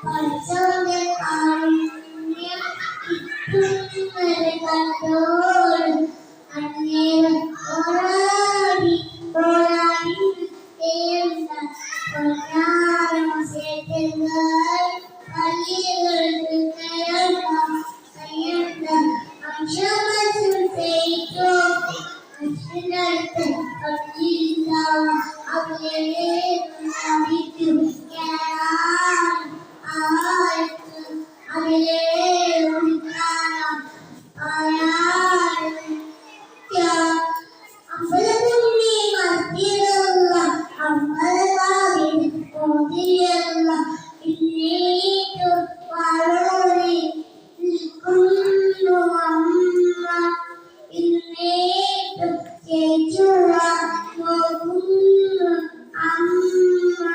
പഠിച്ചവന്റെ കാരുണ്യം ഇട്ടുന്നരെ കണ്ടോൾ അന്നേരം പോരാടി പോരാടി തേണ്ട പൊന്നാരം ചേട്ടുകൾ പള്ളികൾക്ക് കയണ്ട അക്ഷമത്തിൽ ചെയ്തോ അച്ഛനടുത്ത് പള്ളിയില്ല അവരെ നടിക്കും അതിലെ അമ്പലത്തുണ്ണി മത്തിയുള്ള അമ്പലവാതിൽ ഓതിയുള്ള ഇന്നേറ്റു വളരെ നിൽക്കുന്നു അമ്മ ഇന്നേറ്റു ചേച്ചുള്ള പോകുന്നു അമ്മ.